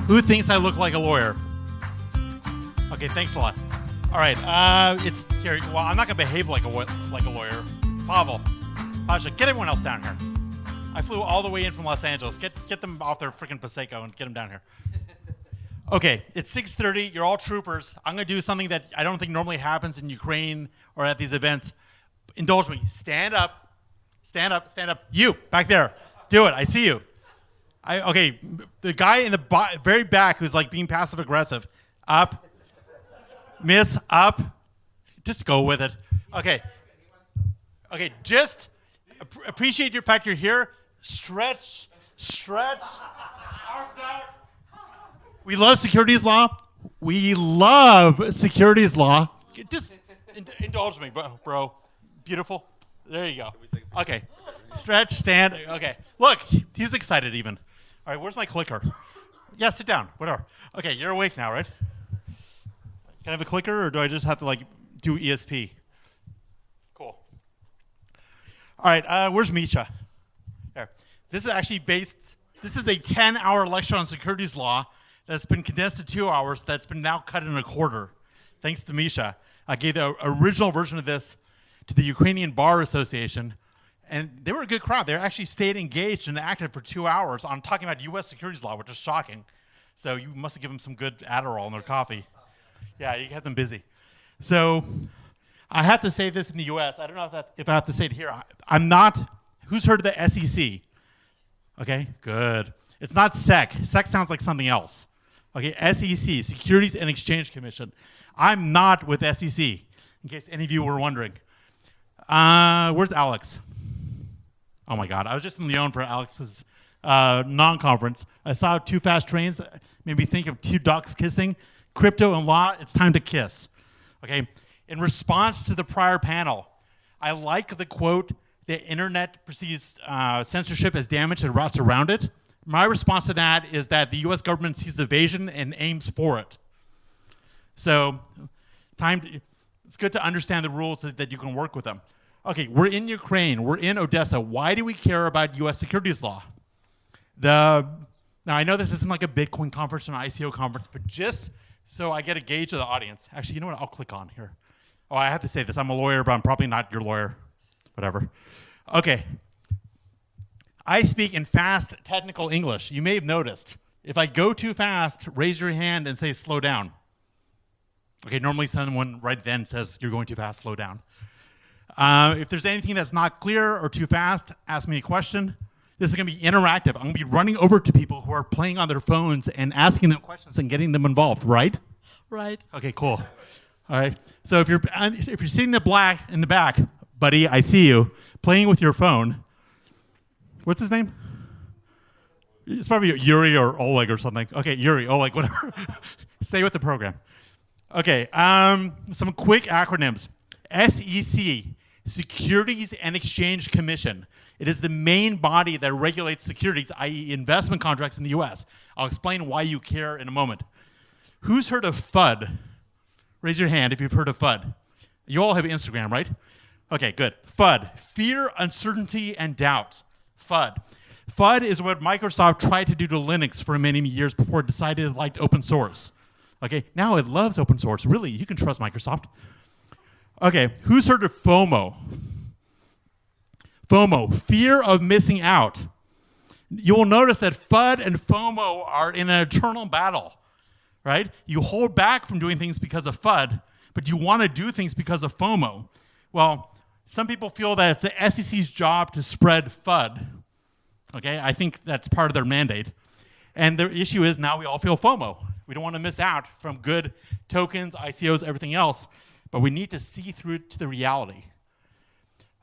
Who thinks I look like a lawyer? Okay, thanks a lot. All right, it's here. Well, I'm not gonna behave like a lawyer. Pavel, Pasha, get everyone else down here. I flew all the way in from Los Angeles. Get them off their freaking Prosecco and get them down here. Okay, it's 6:30. You're all troopers. I'm gonna do something that I don't think normally happens in Ukraine or at these events. Indulge me. Stand up. Stand up. Stand up. You back there. Do it. I see you. Okay, the guy in the very back who's like being passive aggressive. Up. Miss, up. Just go with it. Okay. Okay, just appreciate your fact you're here. Stretch. Arms out. We love securities law. Just indulge me, bro. Beautiful. There you go. Okay. Stretch, stand. Okay. Look, he's excited even. All right, where's my clicker? Yeah, sit down. Whatever. Okay, you're awake now, right? Can I have a clicker, or do I just have to do ESP? Cool. All right, where's Misha? There. This is actually this is a 10-hour lecture on securities law that's been condensed to 2 hours that's been now cut in a quarter, thanks to Misha. I gave the original version of this to the Ukrainian Bar Association, and they were a good crowd. They actually stayed engaged and active for 2 hours on talking about U.S. securities law, which is shocking. So you must have given them some good Adderall in their coffee. Yeah, you kept them busy. So I have to say this in the U.S. I don't know if I have to say it here. I'm not. Who's heard of the SEC? Okay, good. It's not SEC. SEC sounds like something else. Okay, SEC, Securities and Exchange Commission. I'm not with SEC, in case any of you were wondering. Where's Alex? Oh my God, I was just in Lyon for Alex's non-conference. I saw 2 fast trains, made me think of 2 ducks kissing. Crypto and law, it's time to kiss. Okay, in response to the prior panel, I like the quote, the internet perceives censorship as damage that routes around it. My response to that is that the US government sees evasion and aims for it. So it's good to understand the rules so that you can work with them. Okay, we're in Ukraine, we're in Odessa. Why do we care about US securities law? Now I know this isn't like a Bitcoin conference or an ICO conference, but just so I get a gauge of the audience. Actually, you know what, I'll click on here. Oh, I have to say this, I'm a lawyer, but I'm probably not your lawyer. Whatever. Okay. I speak in fast technical English. You may have noticed. If I go too fast, raise your hand and say slow down. Okay, normally someone right then says you're going too fast, slow down. If there's anything that's not clear or too fast, ask me a question. This is gonna be interactive. I'm gonna be running over to people who are playing on their phones and asking them questions and getting them involved, right? Right. Okay, cool. All right, so if you're sitting in the back, buddy, I see you, playing with your phone. What's his name? It's probably Yuri or Oleg or something. Okay, Yuri, Oleg, whatever. Stay with the program. Okay, some quick acronyms. SEC, Securities and Exchange Commission. It is the main body that regulates securities, i.e. investment contracts in the US. I'll explain why you care in a moment. Who's heard of FUD? Raise your hand if you've heard of FUD. You all have Instagram, right? Okay, good. FUD, fear, uncertainty, and doubt. FUD. FUD is what Microsoft tried to do to Linux for many years before it decided it liked open source. Okay, now it loves open source. Really, you can trust Microsoft. Okay, who's heard of FOMO? FOMO, fear of missing out. You will notice that FUD and FOMO are in an eternal battle, right? You hold back from doing things because of FUD, but you want to do things because of FOMO. Well, some people feel that it's the SEC's job to spread FUD. Okay, I think that's part of their mandate. And the issue is now we all feel FOMO. We don't want to miss out from good tokens, ICOs, everything else, but we need to see through to the reality.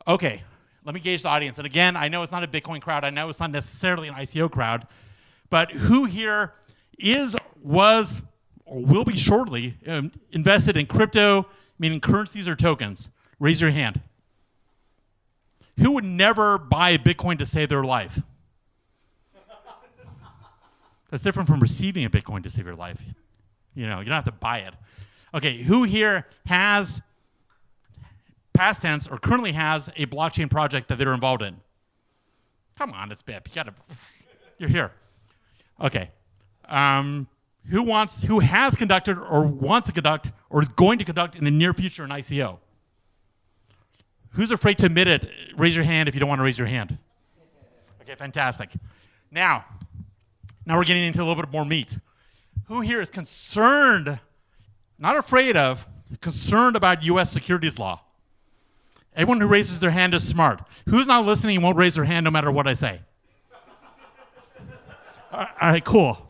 Okay, let me gauge the audience. And again, I know it's not a Bitcoin crowd. I know it's not necessarily an ICO crowd, but who here is, was, or will be shortly invested in crypto, meaning currencies or tokens? Raise your hand. Who would never buy a Bitcoin to save their life? That's different from receiving a Bitcoin to save your life. You know, you don't have to buy it. Okay, who here has, past tense, or currently has a blockchain project that they're involved in? Come on, it's BIP. You're here. Okay. Who has conducted or wants to conduct or is going to conduct in the near future an ICO? Who's afraid to admit it? Raise your hand if you don't want to raise your hand. Okay, fantastic. Now we're getting into a little bit more meat. Who here is concerned, not afraid of, concerned about U.S. securities law? Everyone who raises their hand is smart. Who's not listening and won't raise their hand no matter what I say? All right, cool.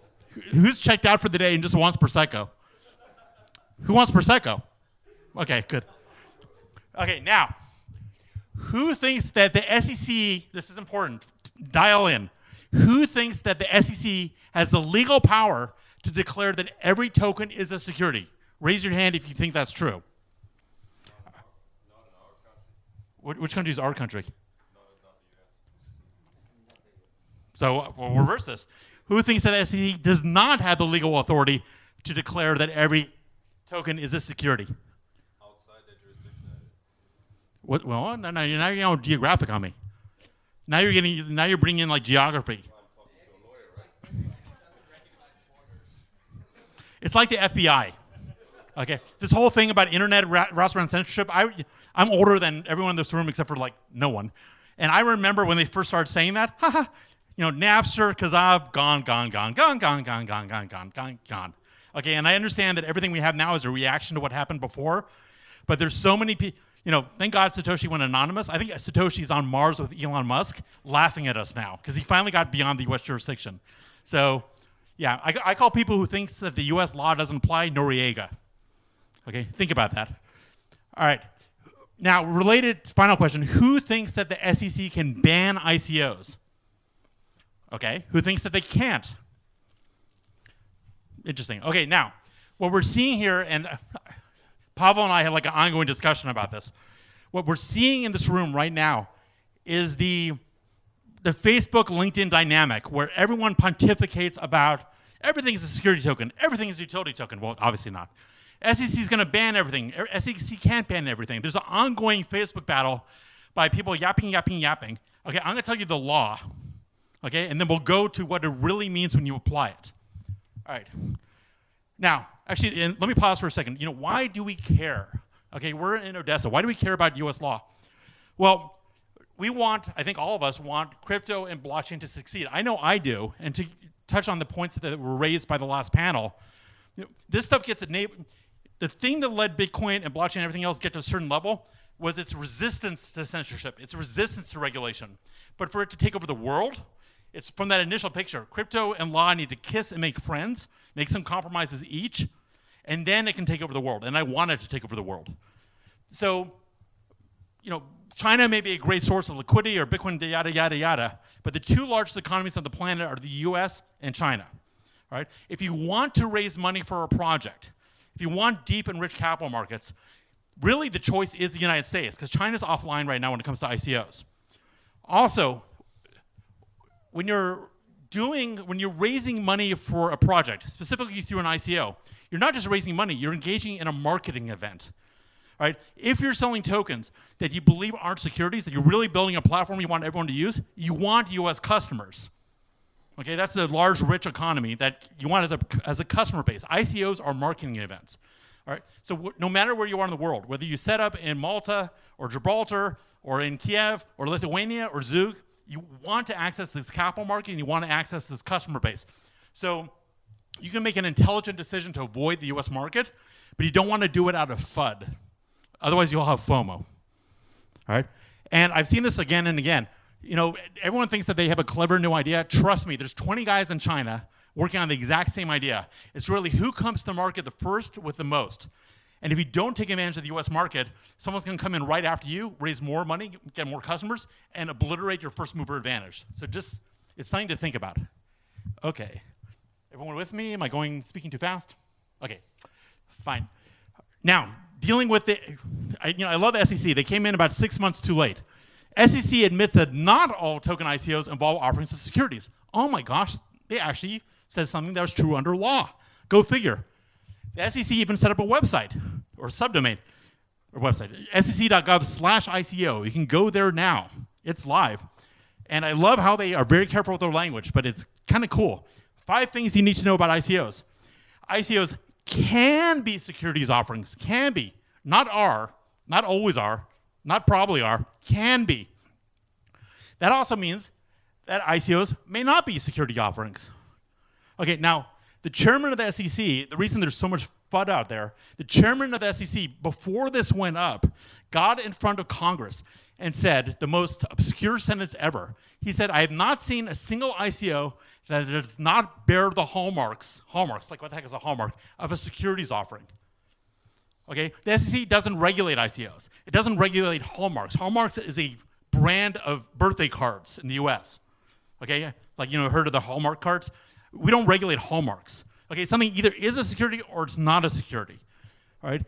Who's checked out for the day and just wants Prosecco? Who wants Prosecco? Okay, good. Okay, now, who thinks that the SEC, this is important, dial in. Who thinks that the SEC has the legal power to declare that every token is a security? Raise your hand if you think that's true. Which country is our country? So we'll reverse this. Who thinks that the SEC does not have the legal authority to declare that every token is a security? Outside the jurisdiction. What? Well, now you're going geographic on me. Now you're bringing in like geography. It's like the FBI. Okay, this whole thing about internet wraps around censorship. I'm older than everyone in this room except for like no one, and I remember when they first started saying that. Napster, Kazaa, gone. Okay, and I understand that everything we have now is a reaction to what happened before, but there's so many people. Thank God Satoshi went anonymous. I think Satoshi's on Mars with Elon Musk, laughing at us now because he finally got beyond the U.S. jurisdiction. So, yeah, I call people who think that the U.S. law doesn't apply Noriega. Okay, think about that. All right. Now, related final question: who thinks that the SEC can ban ICOs? Okay, who thinks that they can't? Interesting. Okay, now, what we're seeing here, and Pavel and I had like an ongoing discussion about this. What we're seeing in this room right now is the Facebook LinkedIn dynamic where everyone pontificates about everything is a security token, everything is a utility token. Well, obviously not. SEC is going to ban everything. SEC can't ban everything. There's an ongoing Facebook battle by people yapping. Okay, I'm going to tell you the law. Okay, and then we'll go to what it really means when you apply it. All right. Now, actually, let me pause for a second. Why do we care? Okay, we're in Odessa. Why do we care about U.S. law? Well, I think all of us want crypto and blockchain to succeed. I know I do. And to touch on the points that were raised by the last panel, this stuff gets enabled. The thing that led Bitcoin and blockchain and everything else get to a certain level was its resistance to censorship, its resistance to regulation. But for it to take over the world, it's from that initial picture. Crypto and law need to kiss and make friends, make some compromises each, and then it can take over the world. And I want it to take over the world. So, China may be a great source of liquidity or Bitcoin, yada, yada, yada, but the two largest economies on the planet are the US and China. All right? If you want to raise money for a project, if you want deep and rich capital markets, really the choice is the United States, because China's offline right now when it comes to ICOs. Also, when you're raising money for a project, specifically through an ICO, you're not just raising money, you're engaging in a marketing event. All right? If you're selling tokens that you believe aren't securities, that you're really building a platform you want everyone to use, you want US customers. Okay, that's a large, rich economy that you want as a customer base. ICOs are marketing events. All right? So no matter where you are in the world, whether you set up in Malta or Gibraltar or in Kiev or Lithuania or Zug, you want to access this capital market and you want to access this customer base. So you can make an intelligent decision to avoid the US market, but you don't want to do it out of FUD. Otherwise, you'll have FOMO. All right? And I've seen this again and again. Everyone thinks that they have a clever new idea. Trust me, there's 20 guys in China working on the exact same idea. It's really who comes to the market the first with the most. And if you don't take advantage of the US market, someone's going to come in right after you, raise more money, get more customers, and obliterate your first mover advantage. So it's something to think about. Okay. Everyone with me? Am I speaking too fast? Okay, fine. Now, dealing with I love the SEC. They came in about 6 months too late. SEC admits that not all token ICOs involve offerings of securities. Oh my gosh, they actually said something that was true under law. Go figure. The SEC even set up a website or subdomain or website, sec.gov/ICO. You can go there now. It's live. And I love how they are very careful with their language, but it's kind of cool. 5 things you need to know about ICOs. ICOs can be securities offerings, can be, not are, not always are, not probably are, can be. That also means that ICOs may not be security offerings. Okay, now, the chairman of the SEC, the reason there's so much FUD out there, the chairman of the SEC, before this went up, got in front of Congress and said the most obscure sentence ever. He said, I have not seen a single ICO that does not bear the hallmarks, like what the heck is a hallmark, of a securities offering. Okay, the SEC doesn't regulate ICOs. It doesn't regulate hallmarks. Hallmarks is a brand of birthday cards in the US. Okay, like, heard of the Hallmark cards? We don't regulate hallmarks. Okay, something either is a security or it's not a security. All right,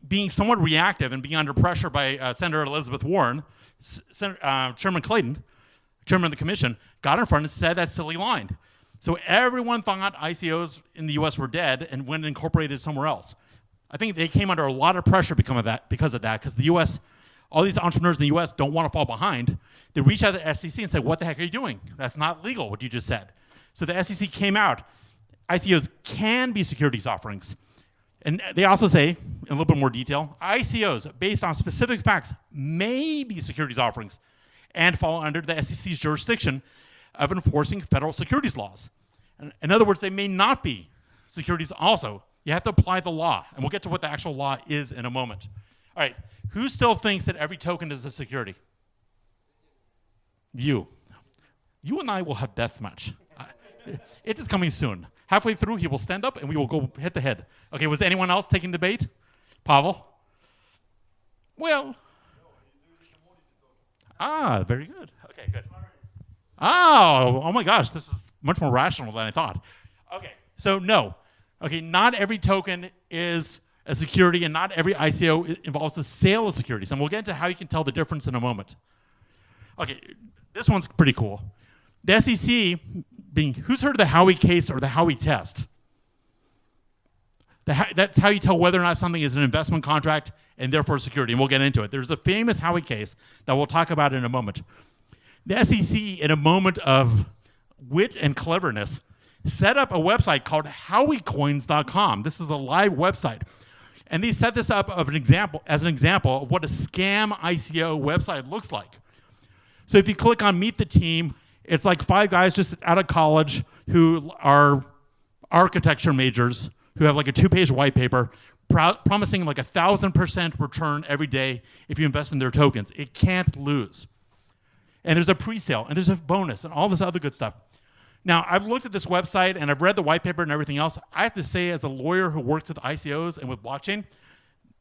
being somewhat reactive and being under pressure by Senator Elizabeth Warren, Chairman Clayton, chairman of the commission, got in front and said that silly line. So everyone thought ICOs in the US were dead and went and incorporated somewhere else. I think they came under a lot of pressure because of that, because the US, all these entrepreneurs in the US don't want to fall behind. They reached out to the SEC and said, what the heck are you doing? That's not legal, what you just said. So the SEC came out. ICOs can be securities offerings. And they also say, in a little bit more detail, ICOs, based on specific facts, may be securities offerings and fall under the SEC's jurisdiction of enforcing federal securities laws. In other words, they may not be securities also. You have to apply the law, and we'll get to what the actual law is in a moment. All right, who still thinks that every token is a security? You. You and I will have deathmatch. It is coming soon. Halfway through, he will stand up, and we will go head to head. Okay, was anyone else taking debate? Pavel? Well. Very good. Okay, good. Oh my gosh, this is much more rational than I thought. Okay, so no. Okay, not every token is a security, and not every ICO involves the sale of securities. And we'll get into how you can tell the difference in a moment. Okay, this one's pretty cool. The SEC, who's heard of the Howey case or the Howey test? That's how you tell whether or not something is an investment contract and therefore a security, and we'll get into it. There's a famous Howey case that we'll talk about in a moment. The SEC, in a moment of wit and cleverness, set up a website called howiecoins.com. This is a live website. And they set this up as an example of what a scam ICO website looks like. So if you click on Meet the Team, it's like 5 guys just out of college who are architecture majors who have like a 2-page white paper promising like 1,000% return every day if you invest in their tokens. It can't lose. And there's a pre-sale, and there's a bonus, and all this other good stuff. Now, I've looked at this website, and I've read the white paper and everything else. I have to say, as a lawyer who works with ICOs and with blockchain,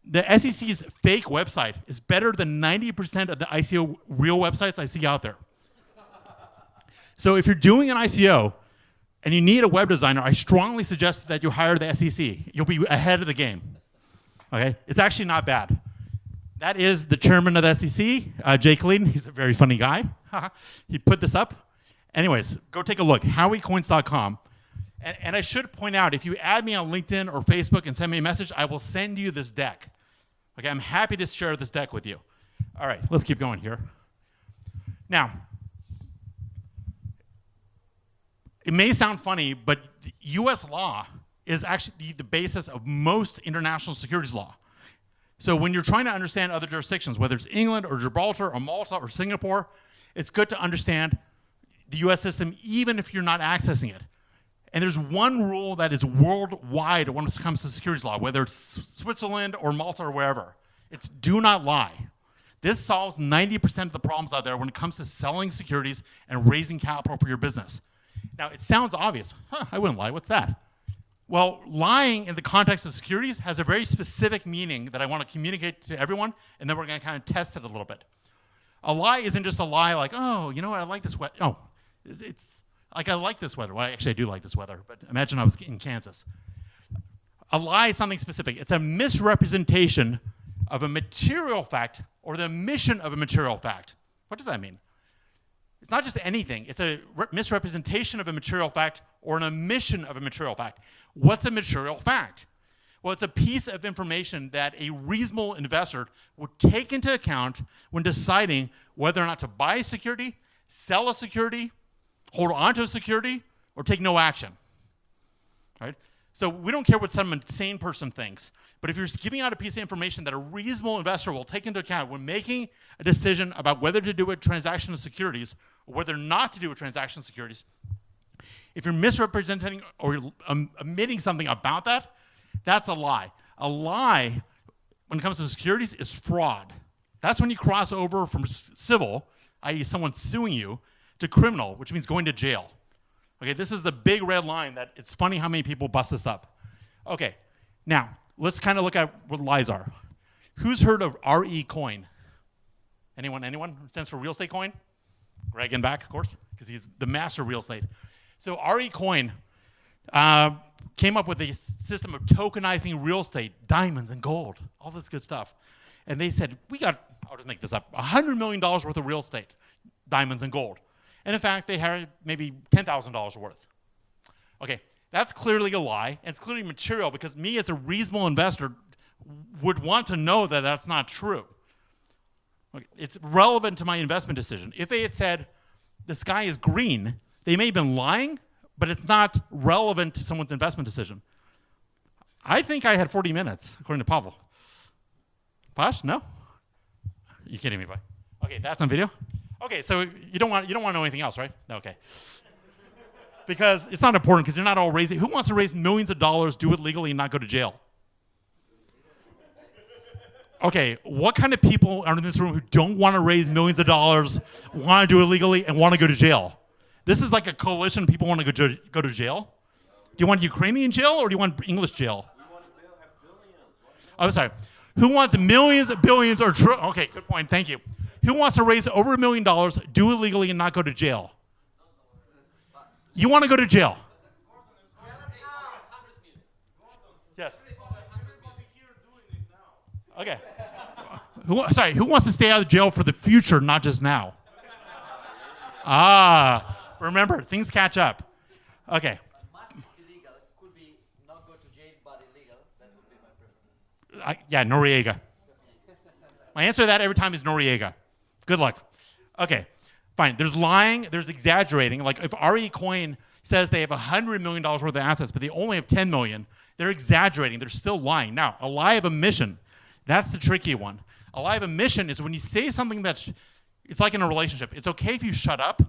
the SEC's fake website is better than 90% of the ICO real websites I see out there. So if you're doing an ICO and you need a web designer, I strongly suggest that you hire the SEC. You'll be ahead of the game. Okay? It's actually not bad. That is the chairman of the SEC, Jay Clayton. He's a very funny guy. He put this up. Anyways, go take a look, howiecoins.com. And I should point out, if you add me on LinkedIn or Facebook and send me a message, I will send you this deck. Okay, I'm happy to share this deck with you. All right, let's keep going here. Now, it may sound funny, but US law is actually the basis of most international securities law. So when you're trying to understand other jurisdictions, whether it's England or Gibraltar or Malta or Singapore, it's good to understand the US system even if you're not accessing it. And there's one rule that is worldwide when it comes to securities law, whether it's Switzerland or Malta or wherever. It's do not lie. This solves 90% of the problems out there when it comes to selling securities and raising capital for your business. Now, it sounds obvious. I wouldn't lie. What's that? Well, lying in the context of securities has a very specific meaning that I want to communicate to everyone, and then we're going to kind of test it a little bit. A lie isn't just a lie like, oh, you know what, I like this weather. Oh, it's like I like this weather. Well, actually, I do like this weather, but imagine I was in Kansas. A lie is something specific. It's a misrepresentation of a material fact or the omission of a material fact. What does that mean? It's not just anything. It's a misrepresentation of a material fact or an omission of a material fact. What's a material fact? Well, it's a piece of information that a reasonable investor would take into account when deciding whether or not to buy a security, sell a security, hold on to a security, or take no action. right? So we don't care what some insane person thinks, but if you're giving out a piece of information that a reasonable investor will take into account when making a decision about whether to do a transaction of securities or whether not to do a transaction of securities, if you're misrepresenting or omitting something about that, that's a lie. A lie, when it comes to securities, is fraud. That's when you cross over from civil, i.e. someone suing you, to criminal, which means going to jail. Okay, this is the big red line that it's funny how many people bust this up. Okay, now, let's kind of look at what lies are. Who's heard of RE coin? Anyone? It stands for real estate coin? Greg in back, of course, because he's the master of real estate. So RE coin came up with a system of tokenizing real estate, diamonds and gold, all this good stuff. And they said, I'll just make this up, $100 million worth of real estate, diamonds and gold. And in fact, they had maybe $10,000 worth. Okay, that's clearly a lie, and it's clearly material because me as a reasonable investor would want to know that that's not true. Okay, it's relevant to my investment decision. If they had said, the sky is green, they may have been lying, but it's not relevant to someone's investment decision. I think I had 40 minutes, according to Pavel. Pash, no? You kidding me, buddy? Okay, that's on video? Okay, so you don't want to know anything else, right? Okay. Because it's not important because you're not all raising. Who wants to raise millions of dollars, do it legally, and not go to jail? Okay, what kind of people are in this room who don't want to raise millions of dollars, want to do it legally, and want to go to jail? This is like a coalition of people want to go to jail? Do you want Ukrainian jail or do you want English jail? We want to have billions. I'm sorry. Who wants millions, billions, or okay, good point, thank you. Who wants to raise over $1 million, do it legally, and not go to jail? You want to go to jail? Yes. Okay. Who wants to stay out of jail for the future, not just now? Remember, things catch up. Okay. Must be illegal. Could be not go to jail, but illegal. That would be my preference. Yeah, Noriega. My answer to that every time is Noriega. Good luck. Okay, fine. There's lying, there's exaggerating. Like if RE Coin says they have $100 million worth of assets, but they only have 10 million, they're exaggerating. They're still lying. Now, a lie of omission, that's the tricky one. A lie of omission is when you say something it's like in a relationship. It's okay if you shut up,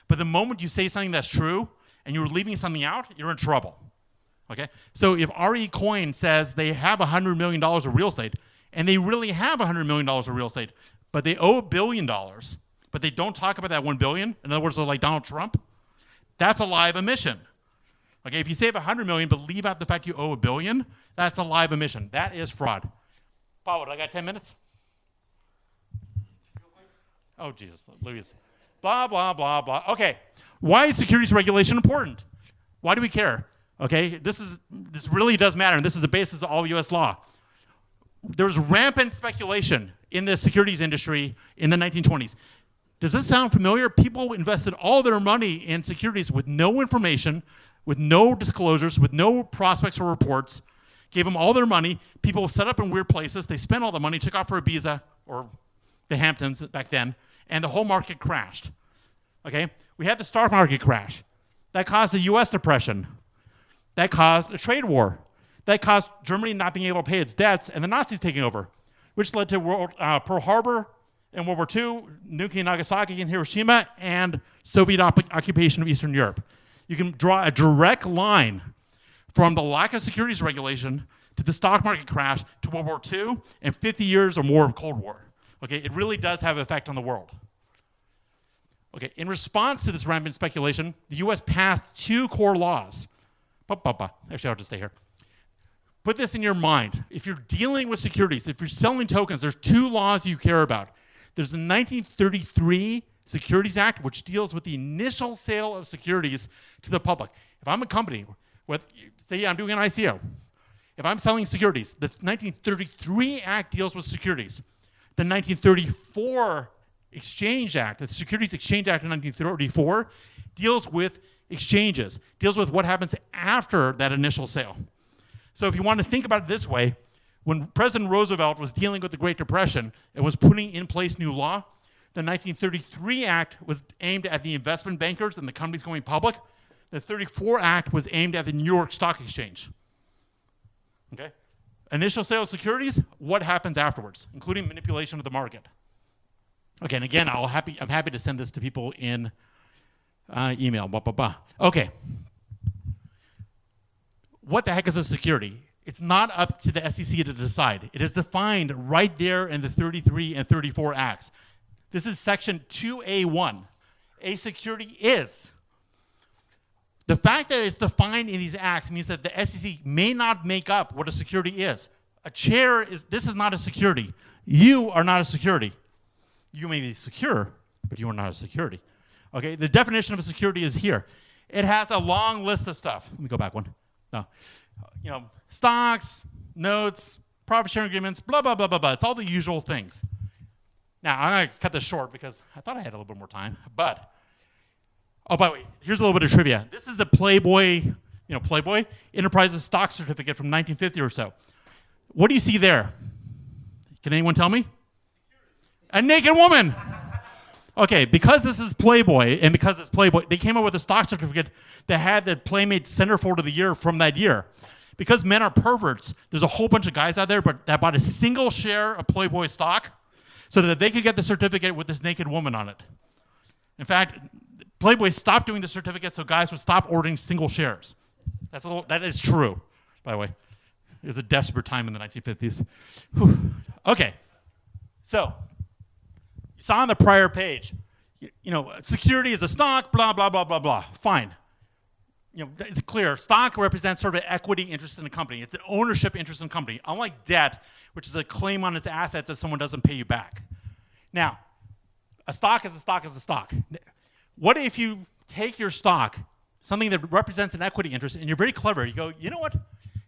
but the moment you say something that's true and you're leaving something out, you're in trouble. Okay? So if RE Coin says they have $100 million of real estate, and they really have $100 million of real estate, but they owe $1 billion, but they don't talk about that $1 billion, in other words, they're like Donald Trump, that's a lie of omission. Okay, if you say $100 million, but leave out the fact you owe $1 billion, that's a lie of omission. That is fraud. Paul, I got 10 minutes? Oh, Jesus, Louise. Blah, blah, blah, blah. Okay, why is securities regulation important? Why do we care? Okay, this really does matter, and this is the basis of all U.S. law. There was rampant speculation in the securities industry in the 1920s. Does this sound familiar? People invested all their money in securities with no information, with no disclosures, with no prospects or reports, gave them all their money. People set up in weird places. They spent all the money, took off for Ibiza or the Hamptons back then, and the whole market crashed. Okay? We had the stock market crash. That caused the U.S. depression. That caused a trade war. That caused Germany not being able to pay its debts and the Nazis taking over, which led to Pearl Harbor in World War II, nuking Nagasaki and Hiroshima, and Soviet occupation of Eastern Europe. You can draw a direct line from the lack of securities regulation to the stock market crash to World War II and 50 years or more of Cold War. Okay, it really does have an effect on the world. Okay, in response to this rampant speculation, the U.S. passed two core laws. Actually, I'll just stay here. Put this in your mind. If you're dealing with securities, if you're selling tokens, there's two laws you care about. There's the 1933 Securities Act, which deals with the initial sale of securities to the public. If I'm a company, say I'm doing an ICO, if I'm selling securities, the 1933 Act deals with securities. The 1934 Exchange Act, the Securities Exchange Act of 1934, deals with exchanges, deals with what happens after that initial sale. So if you want to think about it this way, when President Roosevelt was dealing with the Great Depression and was putting in place new law, the 1933 Act was aimed at the investment bankers and the companies going public. The 34 Act was aimed at the New York Stock Exchange. Okay? Initial sales securities, what happens afterwards, including manipulation of the market. Okay, and again, I'm happy to send this to people in email, blah, blah, blah. Okay. What the heck is a security? It's not up to the SEC to decide. It is defined right there in the 33 and 34 Acts. This is section 2A1. A security is. The fact that it's defined in these acts means that the SEC may not make up what a security is. This is not a security. You are not a security. You may be secure, but you are not a security. Okay, the definition of a security is here. It has a long list of stuff. Let me go back one. No. Stocks, notes, profit sharing agreements, blah, blah, blah, blah, blah. It's all the usual things. Now, I'm going to cut this short because I thought I had a little bit more time, but oh, by the way, here's a little bit of trivia. This is the Playboy Enterprises stock certificate from 1950 or so. What do you see there? Can anyone tell me? A naked woman. Okay, because this is Playboy and because it's Playboy, they came up with a stock certificate that had the Playmate Centerfold of the Year from that year. Because men are perverts, there's a whole bunch of guys out there that bought a single share of Playboy stock so that they could get the certificate with this naked woman on it. In fact, Playboy stopped doing the certificate so guys would stop ordering single shares. That is true, by the way. It was a desperate time in the 1950s. Whew. Okay, so you saw on the prior page, security is a stock, blah, blah, blah, blah, blah. Fine. It's clear. Stock represents sort of an equity interest in a company. It's an ownership interest in a company, unlike debt, which is a claim on its assets if someone doesn't pay you back. Now, a stock is a stock is a stock. What if you take your stock, something that represents an equity interest, and you're very clever. You go, you know what?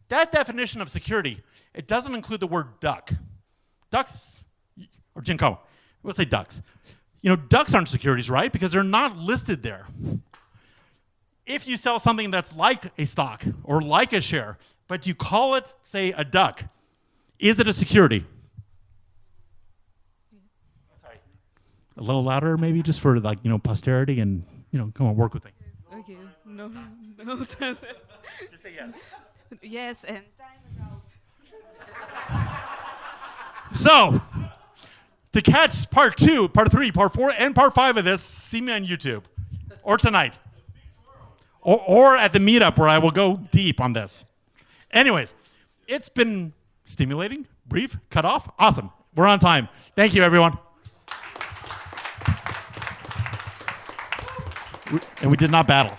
That definition of security, it doesn't include the word duck. Ducks, or Jinko, let's say ducks. Ducks aren't securities, right? Because they're not listed there. If you sell something that's like a stock or like a share, but you call it, say, a duck, is it a security? Sorry. A little louder, maybe, just for posterity and come on, work with me. Okay. No. Just say yes. Yes, and time is out. So, to catch part 2, part 3, part 4, and part 5 of this, see me on YouTube or tonight. Or at the meetup where I will go deep on this. Anyways, it's been stimulating, brief, cut off. Awesome. We're on time. Thank you, everyone. And we did not battle.